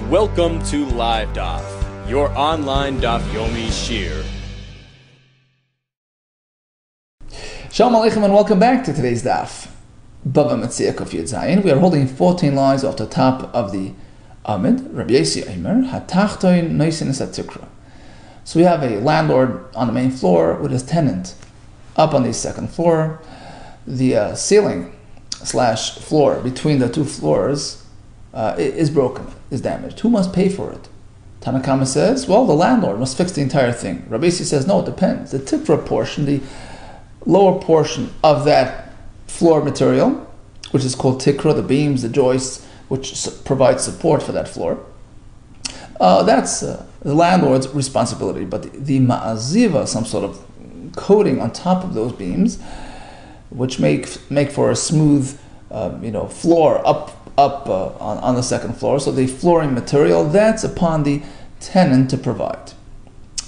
Welcome to Live DAF, your online DAF Yomi Shir. Shalom Aleichem and welcome back to today's DAF. Bava Metzia Kuf Yud Zayin. We are holding 14 lines off the top of the Amid. Rabbi Yehuda Kessler, Hatachtoin Noisin Satikra. So we have a landlord on the main floor with his tenant up on the second floor. The ceiling / floor between the two floors is broken, is damaged. Who must pay for it? Tanakama says, well, the landlord must fix the entire thing. Rabbi Yehuda says, no, it depends. The tikra portion, the lower portion of that floor material, which is called tikra, the beams, the joists, which provide support for that floor, that's the landlord's responsibility. But the ma'aziva, some sort of coating on top of those beams, which make for a smooth, floor up on the second floor. So the flooring material, that's upon the tenant to provide.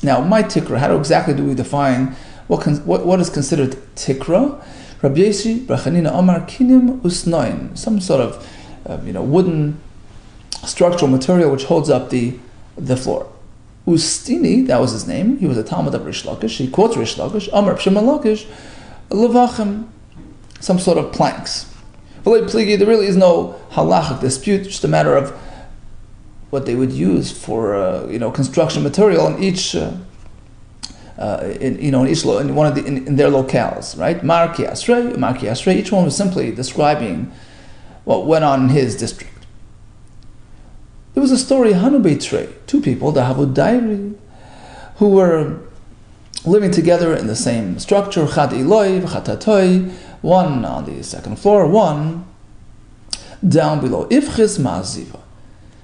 Now, my tikra, how exactly do we define what is considered tikra? Rabbi Yesi Brachanina Amar Kinim Usnoin, some sort of wooden structural material which holds up the floor. Ustini, that was his name. He was a Talmud of Rish Lakish. He quotes Rish Lakish. Amar Pshim Lakish, Levachim, some sort of planks. There really is no halachic dispute. Just a matter of what they would use for construction material in each. In their locales, right? Marki Asrei. Each one was simply describing what went on in his district. There was a story, Hanu Beitrei, two people, the Havudairi, who were living together in the same structure, Chad Eloi, Chatatoi, one on the second floor, one down below. Ifchis Ma'aziva.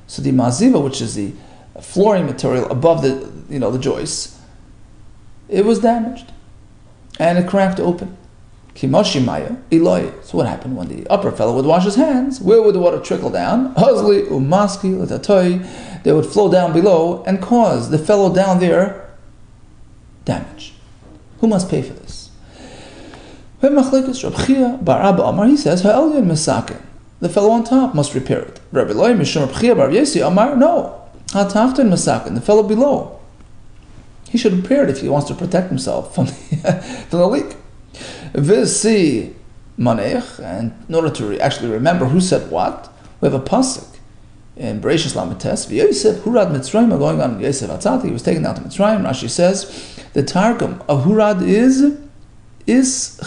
So the Ma'aziva, which is the flooring material above the joists, it was damaged, and it cracked open. Kimoshi Maya Eloi. So what happened when the upper fellow would wash his hands? Where would the water trickle down? Hazli umaski letatoi. They would flow down below and cause the fellow down there damage. Who must pay for this? He says, the fellow on top must repair it. Rabbi Eloi Mishum Rabchia Bar Yesi Amar, no. The fellow below, he should repair it if he wants to protect himself from the leak. Visi manech, and in order to actually remember who said what, we have a pasuk in Bereshis Lametes. V'Yosef Hurad Mitzrayim, going on Yosef Atzati, he was taken down to Mitzrayim. Rashi says the targum of Hurad is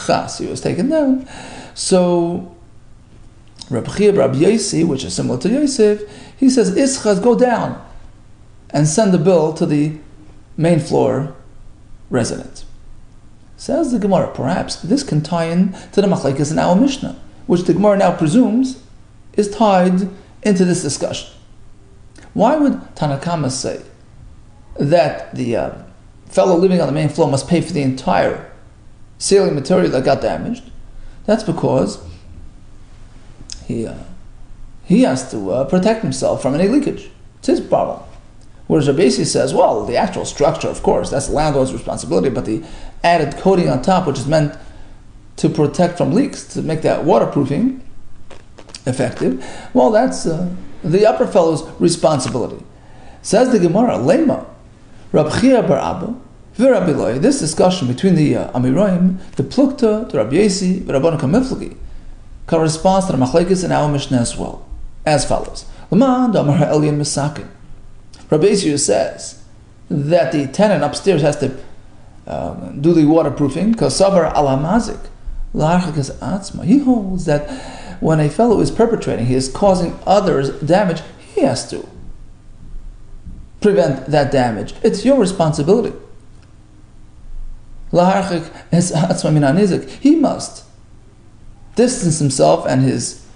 chas. He was taken down. So Rabbi Yosi, which is similar to Yosef, he says is chas, go down and send the bill to the main floor resident. Says the Gemara, perhaps this can tie in to the Machlekes in our Mishnah, which the Gemara now presumes is tied into this discussion. Why would Tanakama say that the fellow living on the main floor must pay for the entire ceiling material that got damaged? That's because he has to protect himself from any leakage. It's his problem. Whereas Rabbi Yehuda says, well, the actual structure, of course, that's the landlord's responsibility, but the added coating on top, which is meant to protect from leaks, to make that waterproofing effective, well, that's the upper fellow's responsibility. Says the Gemara, Lema, Rab Chia bar Abba, v'Rabbi Eloi, this discussion between the Amiroim, the Plukta, the Rabbi Yehuda, v'Rabbanu Kamiflagi, corresponds to the Machlekes in our Mishnah as well, as follows. L'man d'amar ha'elyon misakin. Rabbi Yehuda says that the tenant upstairs has to do the waterproofing because savar al hamazik la'archakas atzma. He holds that when a fellow is perpetrating, he is causing others damage, he has to prevent that damage. It's your responsibility. La'archak es atzma min hanizik. He must distance himself and his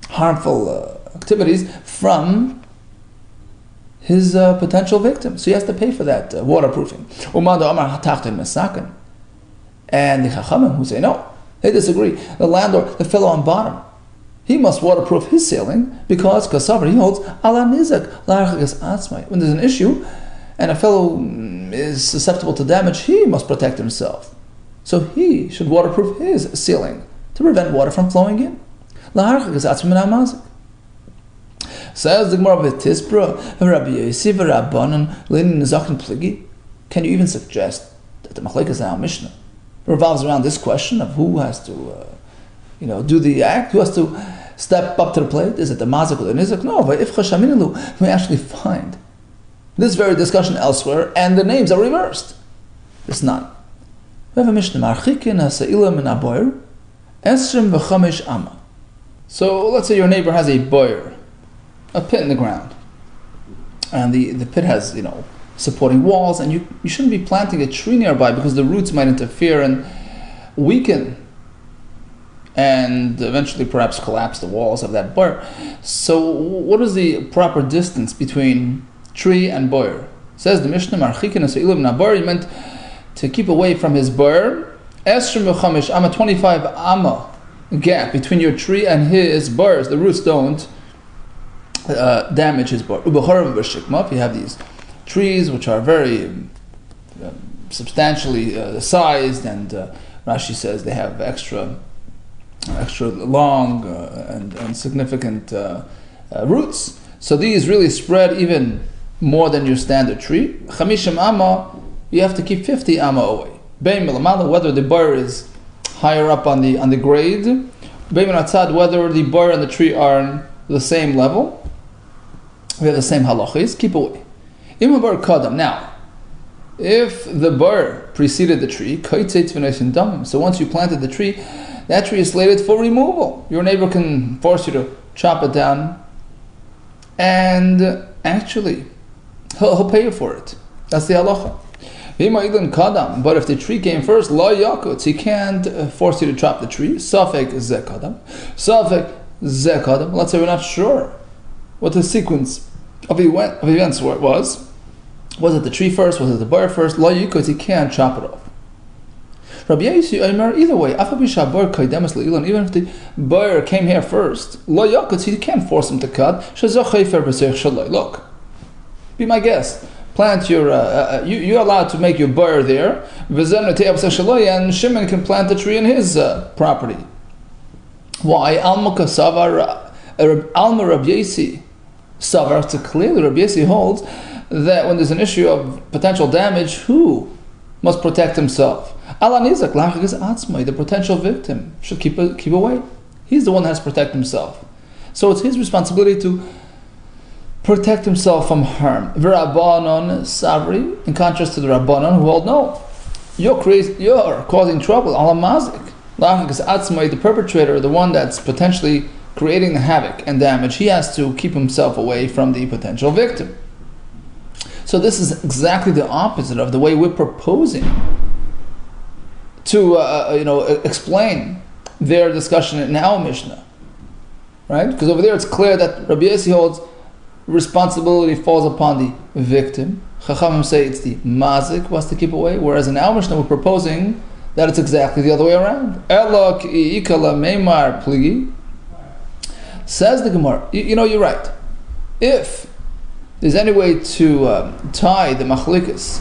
harmful activities from his potential victim. So he has to pay for that waterproofing. And the Chachamim who say no, they disagree. The landlord, the fellow on bottom, he must waterproof his ceiling because Kasavar, he holds ala nizak la'archagas atzmai. When there's an issue and a fellow is susceptible to damage, he must protect himself. So he should waterproof his ceiling to prevent water from flowing in. La'archagas atzmai min hamazik. Says the Gemara v'tisbra Rabbi Yosef Rabbanon leinin zaken pligi. Can you even suggest that the machlekes in our Mishnah revolves around this question of who has to, do the act, who has to step up to the plate? Is it the mazik or the nizak? No, we actually find this very discussion elsewhere, and the names are reversed. It's not. We have a Mishnah, Marchikin ha'se'ilah min ha'boyer, esrim v'chamesh amma. So let's say your neighbor has a boyer, a pit in the ground, and the pit has, supporting walls, and you shouldn't be planting a tree nearby because the roots might interfere and weaken and eventually perhaps collapse the walls of that boyer. So what is the proper distance between tree and boyer? Says the Mishnah, Marchikin ha'se'ilah min ha'boyer, he meant to keep away from his boyer, esrim v'chamesh amma, 25 amma gap between your tree and his boyers. The roots don't damage his boyer. If you have these trees which are very substantially sized, and Rashi says they have extra long and significant roots, so these really spread even more than your standard tree. Chamishim amma, you have to keep 50 amma away. Bein milamala, whether the boyer is higher up on the grade, bein atzad, whether the boyer and the tree are on the same level. We have the same halachis. Keep away. Now, if the boyer preceded the tree, so once you planted the tree, that tree is slated for removal. Your neighbor can force you to chop it down, and actually, he'll pay you for it. That's the halacha. But if the tree came first, he can't force you to chop the tree. Safek zekadam. Let's say we're not sure what the sequence of events was. Was it the tree first? Was it the boyer first? He can't chop it off. Rabbi Yehuda, either way, even if the boyer came here first, he can't force him to cut. Look, be my guest. Plant your, you're allowed to make your boyer there, and Shimon can plant the tree in his property. Why? Alma Rabbi Yesi Savar, to clearly Rabbi Yesi holds that when there's an issue of potential damage, who must protect himself? The potential victim should keep away. He's the one that has to protect himself. So it's his responsibility to protect himself from harm. V'Rabbanon Savri, in contrast to the Rabbanon who hold, no, you're causing trouble. The perpetrator, the one that's potentially creating the havoc and damage, he has to keep himself away from the potential victim. So this is exactly the opposite of the way we're proposing to explain their discussion in our Mishnah, right? Because over there it's clear that Rabbi Yossi holds responsibility falls upon the victim. Chachamim say it's the mazik who has to keep away, whereas in our Mishnah we're proposing that it's exactly the other way around. Ela ki ikala meimar pligi. Says the Gemara, you're right. If there's any way to tie the machlikas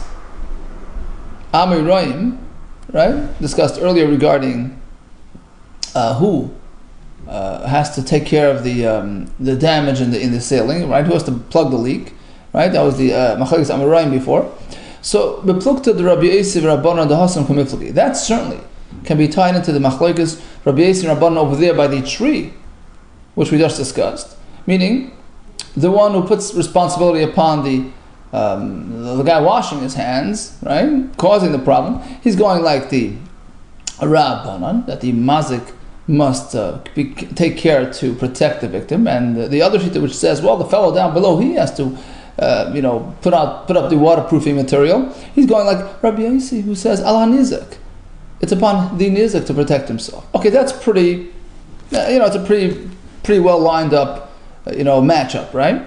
Amiroim, right, discussed earlier regarding who has to take care of the damage in the ceiling, right? Who has to plug the leak, right? That was the machlikas Amiroim before. So beplukta the Rabbi Yosef Rabbanon the Hasan Kumiflagi. That certainly can be tied into the machlikas Rabbi Yosef Rabbanon over there by the tree, which we just discussed, meaning the one who puts responsibility upon the guy washing his hands, right, causing the problem. He's going like the Rabbanon, that the mazik must take care to protect the victim, and the other shita which says, well, the fellow down below, he has to put up the waterproofing material. He's going like Rabbi Yossi, who says ala nizak. It's upon the nizak to protect himself. Okay, that's pretty. It's a pretty well lined up, matchup, right?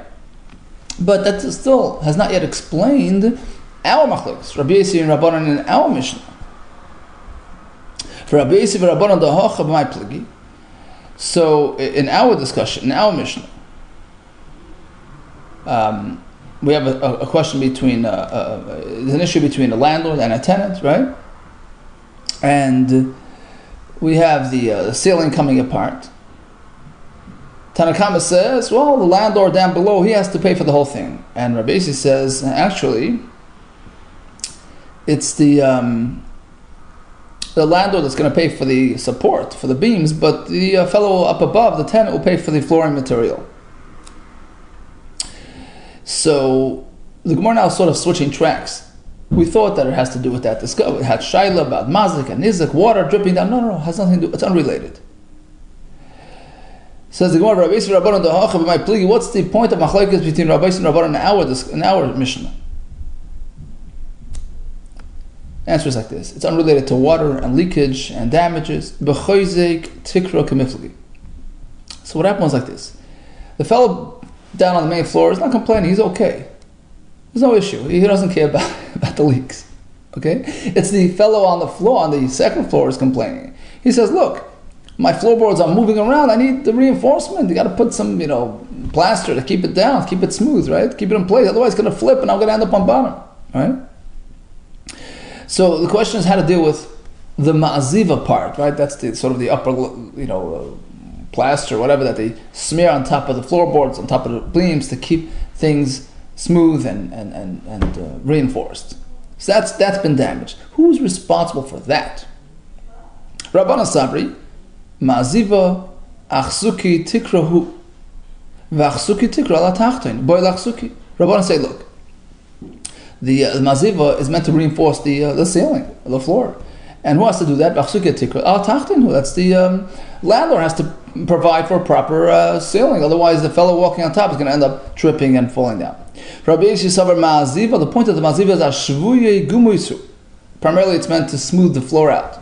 But that still has not yet explained our machlikas, Rabbi Yossi and Rabbanon in our Mishnah. For Rabbi Yossi and Rabbanon the hocha b'may pligi. So in our discussion, in our Mishnah, we have a question between there's an issue between a landlord and a tenant, right? And we have the ceiling coming apart. Tanakama says, well, the landlord down below, he has to pay for the whole thing. And Rabbi Yossi says, actually, it's the landlord that's going to pay for the support, for the beams, but the fellow up above, the tenant, will pay for the flooring material. So the Gemara now is sort of switching tracks. We thought that it has to do with that. It had Shaila about Mazik and Nizik, water dripping down. No, it has nothing to do, it's unrelated. Says the Gemara, Rabbi Yossi Rabbanan Dahacha b'may pligi. What's the point of machlokes between Rabbi Yossi and Rabbanan in our Mishnah? Answer is like this: it's unrelated to water and leakage and damages. B'choizek tikra k'mifligi. So what happens like this: the fellow down on the main floor is not complaining; he's okay. There's no issue. He doesn't care about the leaks. Okay, it's the fellow on the floor, on the second floor, is complaining. He says, "Look, my floorboards are moving around. I need the reinforcement. You got to put some, plaster to keep it down, keep it smooth, right? Keep it in place. Otherwise, it's going to flip, and I'm going to end up on bottom, right?" So the question is how to deal with the ma'aziva part, right? That's the sort of the upper, plaster, whatever that they smear on top of the floorboards, on top of the beams to keep things smooth and reinforced. So that's been damaged. Who's responsible for that? Rabbana Sabri. Ma'aziva achsuki tikrahu v'achsuki tikra la tachton boy lachsuki. Rabbanan say, look, the ma'aziva is meant to reinforce the ceiling, the floor, and who has to do that? V'achsuki tikra la tachton. That's the landlord has to provide for a proper ceiling. Otherwise, the fellow walking on top is going to end up tripping and falling down. Rabbi Yossi savar ma'aziva. The point of the ma'aziva is ashvuye gumuisu. Primarily, it's meant to smooth the floor out,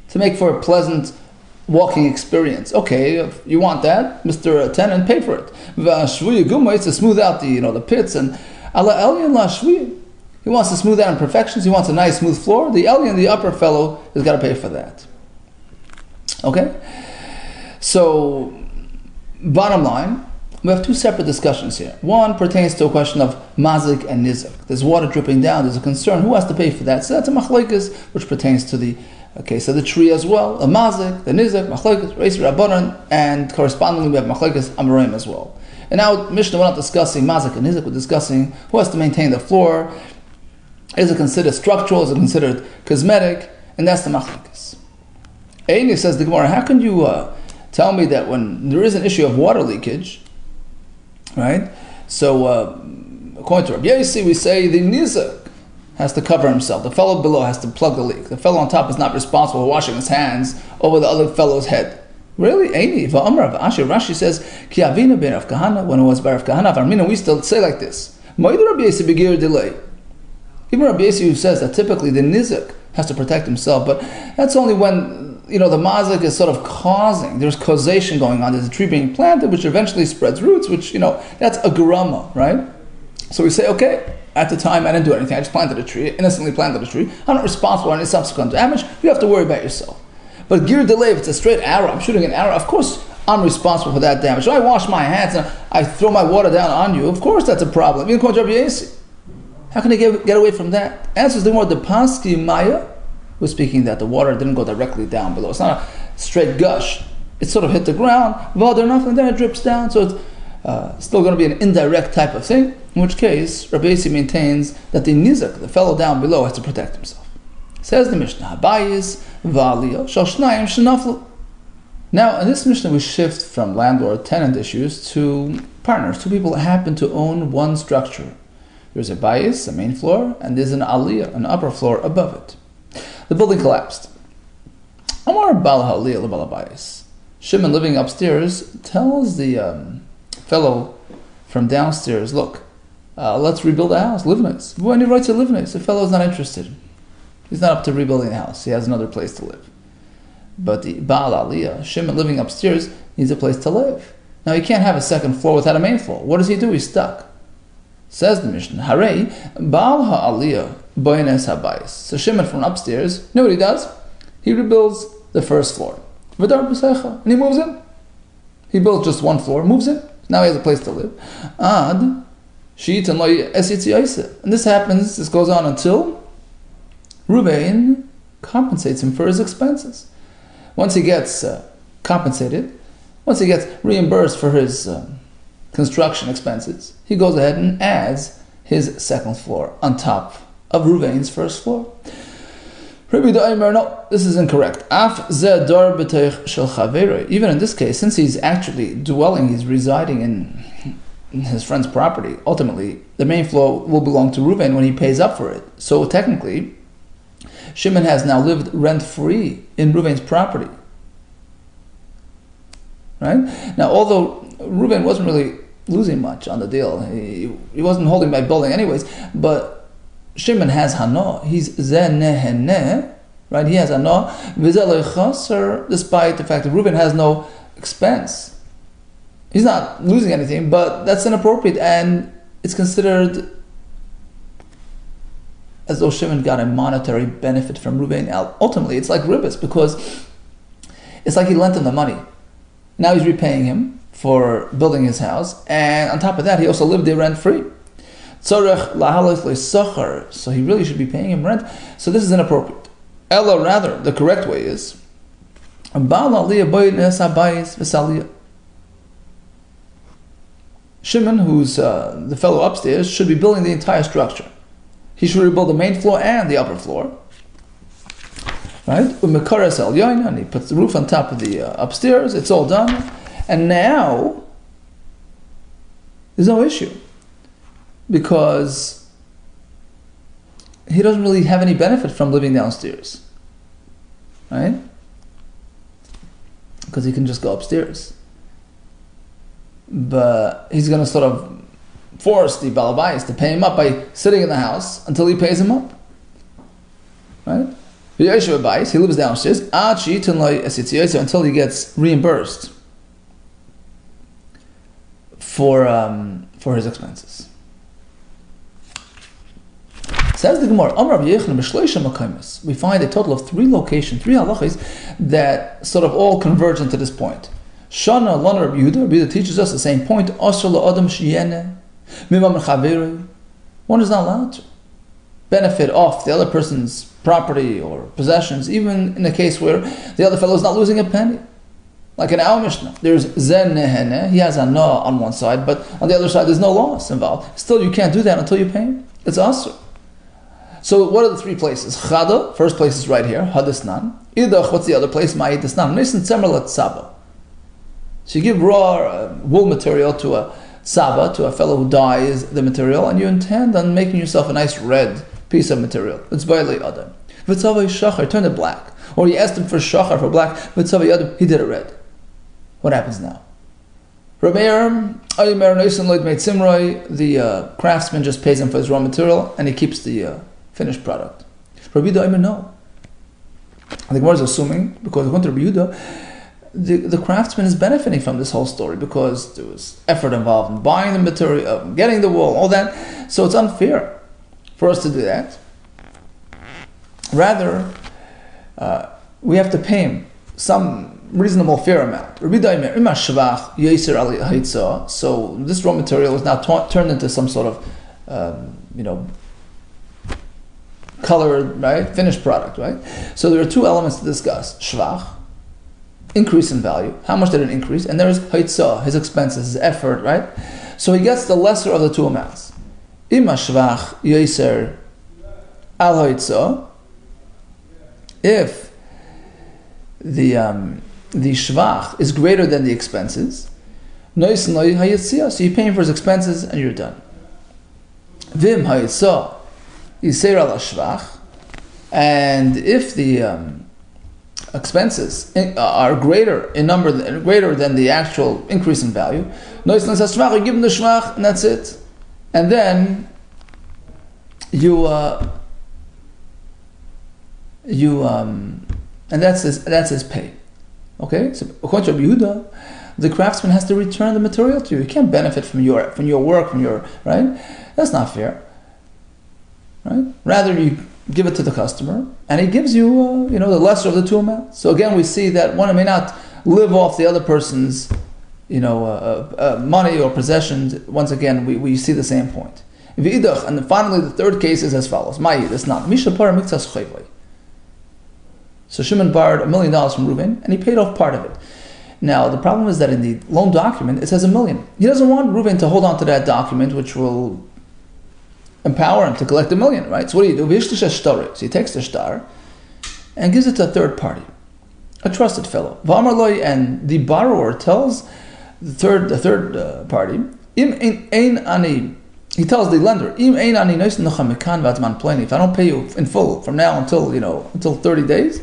to make for a pleasant walking experience. Okay, if you want that, Mr. Tenant, pay for it. V'ashvuya guma is to smooth out the pits, and ala elyon la shvuya. He wants to smooth out imperfections. He wants a nice smooth floor. The elyon, the upper fellow, has got to pay for that. Okay, so bottom line, we have two separate discussions here. One pertains to a question of mazik and nizik. There's water dripping down. There's a concern. Who has to pay for that? So that's a machlokes, which pertains to the case of the tree as well. A mazik, the nizik, machlokes, reis rabbanan, and correspondingly we have machlokes amoraim as well. And now Mishnah, we're not discussing mazik and nizik. We're discussing who has to maintain the floor. Is it considered structural? Is it considered cosmetic? And that's the machlokes. Eini, says the Gemara, how can you tell me that when there is an issue of water leakage, right? So, according to Rabbi Yossi, we say the nizik has to cover himself. The fellow below has to plug the leak. The fellow on top is not responsible for washing his hands over the other fellow's head. Really? Eini, va'amar v'ashir. Rashi says, Ki avina ben Rav Kahana, when it was by Rav Kahana, Armina, we still say like this. Mo'idu Rabbi Yossi begir delay. Even Rabbi Yossi, who says that typically the nizik has to protect himself, but that's only when the mazik is sort of causing, there's causation going on, there's a tree being planted, which eventually spreads roots, which, that's a garama, right? So we say, okay, at the time I didn't do anything, I just planted a tree, innocently planted a tree, I'm not responsible for any subsequent damage, you have to worry about yourself. But gear delay, if it's a straight arrow, I'm shooting an arrow, of course I'm responsible for that damage. So I wash my hands and I throw my water down on you, of course that's a problem. Even according to Rabbi Yossi. How can they get away from that? Answers the more the Paski Maya was speaking that the water didn't go directly down below. It's not a straight gush. It sort of hit the ground, well, there's nothing there, it drips down, so it's still going to be an indirect type of thing, in which case, Rabbi Yossi maintains that the nizik, the fellow down below, has to protect himself. Says the Mishnah, Habayis, Valiyah, Shoshnayim, Shenaflu. Now, in this Mishnah, we shift from landlord-tenant issues to partners. Two people happen to own one structure. There's a bayis, a main floor, and there's an aliyah, an upper floor above it. The building collapsed. Amar Bal Ha'aliyah L'Bal Bayis. Shimon, living upstairs, tells the fellow from downstairs, look, let's rebuild the house, live in it. When he writes to live in it, the fellow's not interested. He's not up to rebuilding the house. He has another place to live. But the Baal Aliyah, Shimon, living upstairs, needs a place to live. Now, he can't have a second floor without a main floor. What does he do? He's stuck. Says the Mishnah, Harei, Baal Ha'aliyah, Boines Habayis. So Shimon from upstairs, you know what he does? He rebuilds the first floor. V'dar b'seicha. And he moves in. He builds just one floor, moves in. Now he has a place to live. Ad, sheet and lo esitzi yosef. And this goes on until Ruvain compensates him for his expenses. Once he gets compensated, Once he gets reimbursed for his construction expenses, he goes ahead and adds his second floor on top of Ruvain's first floor. Rabbi Yehuda Omer, no, this is incorrect. Even in this case, since he's actually dwelling, he's residing in his friend's property, ultimately, the main floor will belong to Ruvain when he pays up for it. So technically, Shimon has now lived rent-free in Ruvain's property. Right? Now, although Ruvain wasn't really losing much on the deal, he wasn't holding by building anyways, but Shimon has hana. He's zenehene, right? He has hana, despite the fact that Reuben has no expense. He's not losing anything, but that's inappropriate, and it's considered as though Shimon got a monetary benefit from Reuben. Ultimately, it's like ribbis, because it's like he lent him the money. Now he's repaying him for building his house, and on top of that, he also lived there rent-free. So he really should be paying him rent. So this is inappropriate. Ella, rather, the correct way is Shimon, who's the fellow upstairs, should be building the entire structure. He should rebuild the main floor and the upper floor. Right? And he puts the roof on top of the upstairs. It's all done. And now there's no issue, because he doesn't really have any benefit from living downstairs, right? Because he can just go upstairs. But he's going to sort of force the balabais to pay him up by sitting in the house until he pays him up, right? He lives downstairs until he gets reimbursed for his expenses. Says the Gemara, we find a total of 3 locations, 3 halachas that sort of all converge into this point. Shana Lana Rabbi Yehuda teaches us the same point. One is not allowed to benefit off the other person's property or possessions, even in a case where the other fellow is not losing a penny. Like in our Mishnah, there's zen nehene, he has a na on one side, but on the other side there's no loss involved. Still, you can't do that until you pay him. It's asur. So what are the 3 places? Chada, first place is right here, hadisnan. Idach, what's the other place? Ma'idisnan. Nisan tzemerlat saba. So you give raw wool material to a saba, to a fellow who dyes the material, and you intend on making yourself a nice red piece of material. It's bailei adam. V'tzavay shachar, turn it black. Or you asked him for shachar, for black, v'tzavay adam, he did it red. What happens now? The craftsman just pays him for his raw material, and he keeps the finished product. Rabbi Yehuda, no. The Gemara is assuming, because according to Rabbi Yehuda, the craftsman is benefiting from this whole story, because there was effort involved in buying the material, getting the wool, all that. So it's unfair for us to do that. Rather, we have to pay him some reasonable fair amount. So this raw material is now turned into some sort of colored, right, finished product, right? So there are 2 elements to discuss. Shvach, increase in value. How much did it increase? And there is haitzah, his expenses, his effort, right? So he gets the lesser of the 2 amounts. Ima shvach yoser al haitzah. If the shvach is greater than the expenses, so you pay him for his expenses and you're done. Vim haitzah yiser al shvach, and if the expenses are greater in number, greater than the actual increase in value, you give him the shvach, and that's it. And then and that's his pay. Okay, so according to Rabbi Yehuda, the craftsman has to return the material to you. You can't benefit from your work, from your, right? That's not fair. Right? Rather, you give it to the customer, and he gives you, the lesser of the 2 amounts. So again, we see that one may not live off the other person's, money or possessions. Once again, we see the same point. And then finally, the 3rd case is as follows: So Shimon borrowed $1 million from Reuben, and he paid off part of it. Now, the problem is that in the loan document, it says $1 million. He doesn't want Reuven to hold on to that document, which will empower him to collect $1 million, right? So what do you do? So he takes the shtar and gives it to a third party, a trusted fellow. And the borrower tells the third party, he tells the lender, if I don't pay you in full from now until 30 days,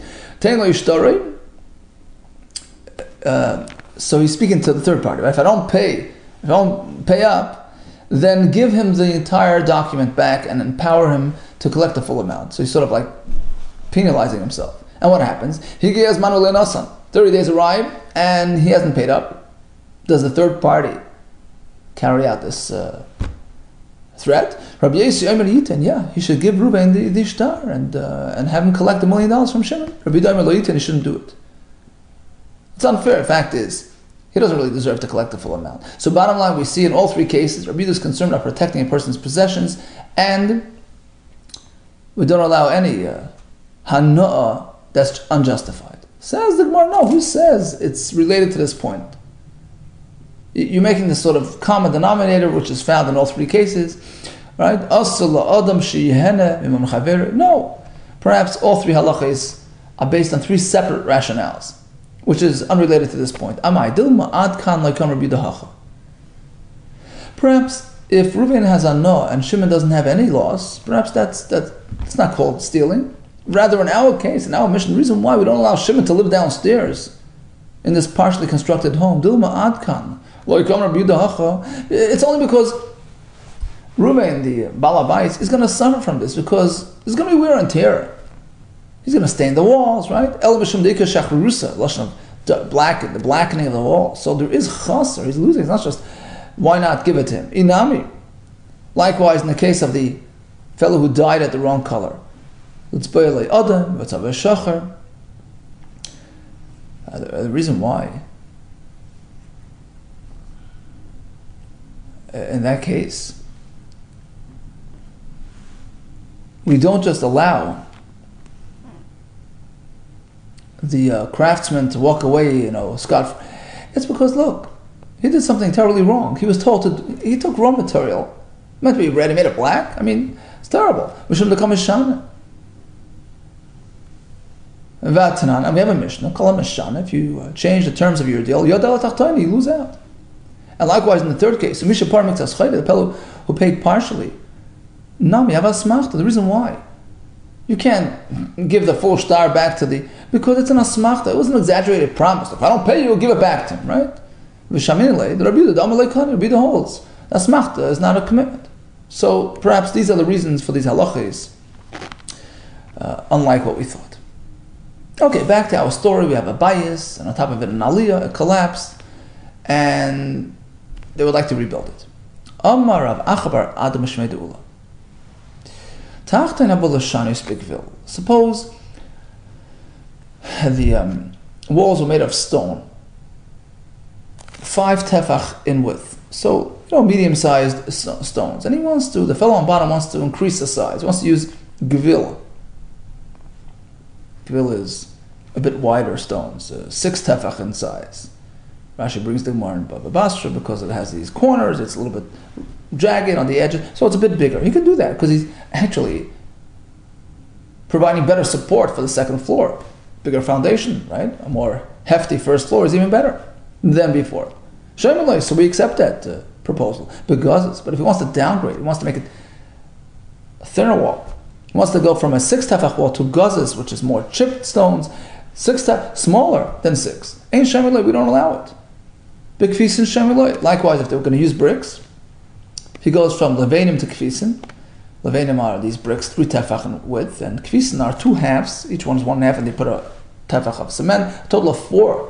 so he's speaking to the third party, right? If I don't pay up, then give him the entire document back and empower him to collect the full amount. So he's sort of like penalizing himself. And what happens? 30 days arrive and he hasn't paid up. Does the third party carry out this threat? Rabbi Yehuda, he should give Reuven the shtar and have him collect $1 million from Shimon. Rabbi Yehuda, he shouldn't do it. It's unfair. Fact is, he doesn't really deserve to collect the full amount. So bottom line, we see in all three cases, Rabbi Yehuda is concerned about protecting a person's possessions, and we don't allow any hana'ah that's unjustified. Says the Gemara, no, who says it's related to this point? You're making this sort of common denominator, which is found in all three cases, right? No. Perhaps all three halachas are based on three separate rationales, which is unrelated to this point. Perhaps if Reuven has a no and Shimon doesn't have any loss, perhaps that's not called stealing. Rather, in our case, in our mission, the reason why we don't allow Shimon to live downstairs in this partially constructed home, it's only because Reuven, the Balabais, is going to suffer from this, because there's going to be wear and tear. He's going to stain the walls, right? The blackening of the wall. So there is chaser. He's losing. It's not just, why not give it to him? Inami. Likewise, in the case of the fellow who died at the wrong color. The reason why, in that case, we don't just allow the craftsman to walk away, scot. It's because, look, he did something terribly wrong. He was told he took raw material, meant to be red, he made it black. I mean, it's terrible. We shouldn't become mishana. And we have a mishnah, call him mishana. If you change the terms of your deal, you lose out. And likewise, in the third case, the fellow who paid partially, the reason why you can't give the full shtar back because it's an asmachta. It was an exaggerated promise. If I don't pay you, give it back to him, right? The Rabbi Yehuda holds asmachta is not a commitment. So perhaps these are the reasons for these halachas, unlike what we thought. Okay, back to our story. We have a bias, and on top of it, an aliyah, a collapse, and they would like to rebuild it. Amar Rav Achabar Adam Shmei Deula. Suppose the walls were made of stone, 5 tefach in width, so medium-sized stones, and the fellow on bottom wants to increase the size. He wants to use gevil. Gevil is a bit wider stones, 6 tefach in size. Rashi brings the Gemara in Bava Basra because it has these corners. It's a little bit jagged on the edges, so it's a bit bigger. He can do that because he's actually providing better support for the second floor. Bigger foundation, right? A more hefty first floor is even better than before. So we accept that proposal. But if he wants to downgrade, he wants to make it a thinner wall. He wants to go from a 6 tefach wall to gazes, which is more chipped stones, 6 tefach, smaller than 6. Ain't shemeloi, we don't allow it. Big kfisin shemeloi. Likewise, if they're going to use bricks, he goes from levanim to kfisin. Levanim are these bricks 3 tefach in width, and kfisin are 2 halves. Each one's 1 half, and they put a tefach of cement. A total of 4.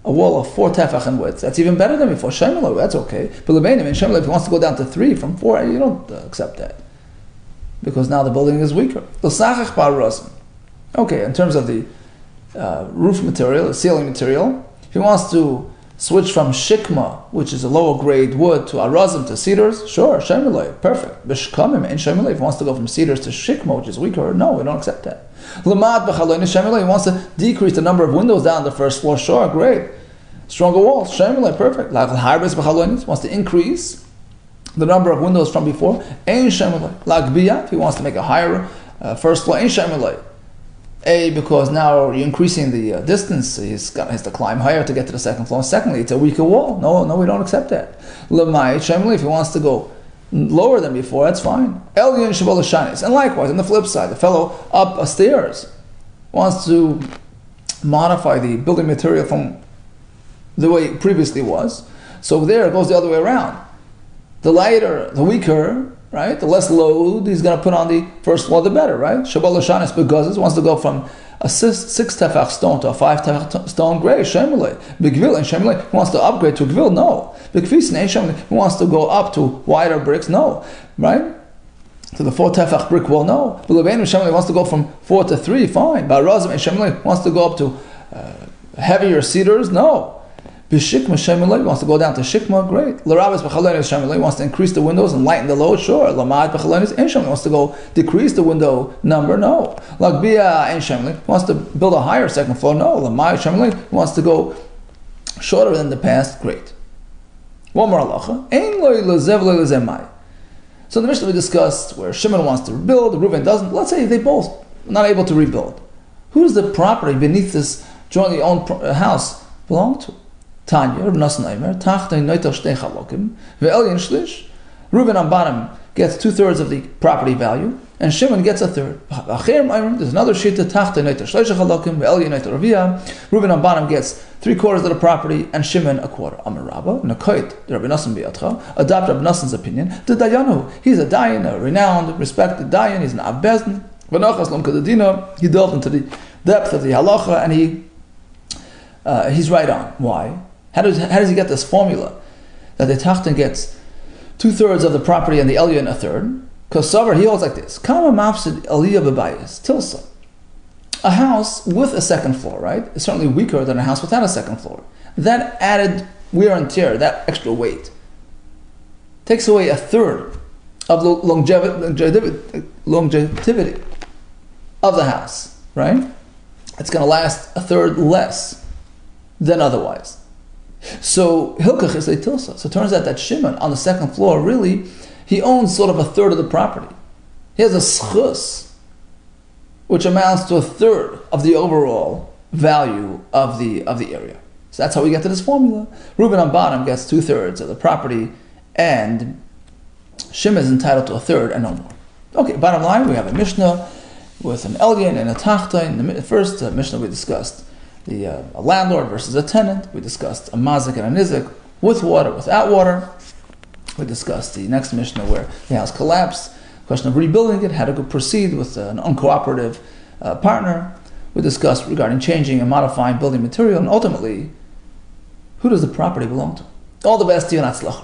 A wall of 4 tefach in width. That's even better than before. Shemeloi, that's okay. But levanim and shemeloi, if he wants to go down to 3 from 4, you don't accept that, because now the building is weaker. Okay, in terms of the roof material, the ceiling material, if he wants to switch from shikma, which is a lower grade wood, to arazim, to cedars, sure, shemelei, perfect. Bishkamim and shemelei, if he wants to go from cedars to shikma, which is weaker, no, we don't accept that. Lamad b'chaloin shemelei, he wants to decrease the number of windows down the first floor, sure, great. Stronger walls, shemelei, perfect. Like harbis b'chaloin, he wants to increase the number of windows from before, ein shemelei. Like biyat, he wants to make a higher first floor, ein shemelei. Because now you're increasing the distance, he has to climb higher to get to the second floor. Secondly, it's a weaker wall. No, we don't accept that. Lamai shemli, if he wants to go lower than before, that's fine. Elyon shabal shanis. And likewise, on the flip side, the fellow up a stairs wants to modify the building material from the way it previously was. So there it goes the other way around. The lighter, the weaker, right? The less load he's going to put on the first floor, the better, right? Shabal Shanis Begazes wants to go from a 6 tefach stone to a 5 tefach stone, great. Shemelei. Begvil and Shemelei, he wants to upgrade to Gvil, no. Begfis and Shemelei, he wants to go up to wider bricks, no. Right? To the 4 tefach brick wall, no. Belevein and Shemelei wants to go from 4 to 3, fine. Barazim and Shemelei wants to go up to heavier cedars, no. B'shikma shemelei wants to go down to shikma, great. L'rabes b'chalonis shemelei wants to increase the windows and lighten the load, sure. Lamad b'chalonis en shemelei wants to go decrease the window number, no. Lagbia en shemelei wants to build a higher second floor, no. Lamai shemelei wants to go shorter than the past, great. One more halacha. Ein loy lezev loy lezemai. So in the Mishnah we discussed where Shimon wants to rebuild, Reuven doesn't. Let's say they both not able to rebuild. Who does the property beneath this jointly owned house belong to? Tanya, Rabbi Nassan Eimer, Tachtei Noitel Shtei Chalokim, Ve'elyon Shlish. Reuven on bottom gets 2/3 of the property value, and Shimon gets 1/3. There's another shita, Tachtei Noitel Shtei Chalokim, Ve'elyon Noitel Raviyah. Reuven on bottom gets 3/4 of the property, and Shimon 1/4. Amar Rabba, Nakoit, the Rabbi Nassan Be'atcha, adopt Rabbi Nassan's opinion. The Dayanu, he's a Dayan, a renowned, respected Dayan, he's an Abbezn. V'nochas Lom Kadadina, he delved into the depth of the halacha, and he's right on. Why? How does he get this formula that the Tachten gets 2/3 of the property and the Elyon 1/3? Because Savar, he holds like this: Kama mafsid aliyah bebayis tilsa. A house with a second floor, right, is certainly weaker than a house without a second floor. That added wear and tear, that extra weight, takes away 1/3 of the longevity of the house, right? It's going to last 1/3 less than otherwise. So Hilkach is a tilsa. So it turns out that Shimon on the second floor really he owns sort of 1/3 of the property. He has a schus, which amounts to 1/3 of the overall value of the area. So that's how we get to this formula. Reuben on bottom gets 2/3 of the property, and Shimon is entitled to 1/3 and no more. Okay, bottom line, we have a Mishnah with an Elyon and a Tachta. In the first Mishnah we discussed a landlord versus a tenant. We discussed a mazik and a nizik, with water, without water. We discussed the next Mishnah where the house collapsed, question of rebuilding it, how to proceed with an uncooperative partner. We discussed regarding changing and modifying building material, and ultimately, who does the property belong to? All the best to you, and Atzlach.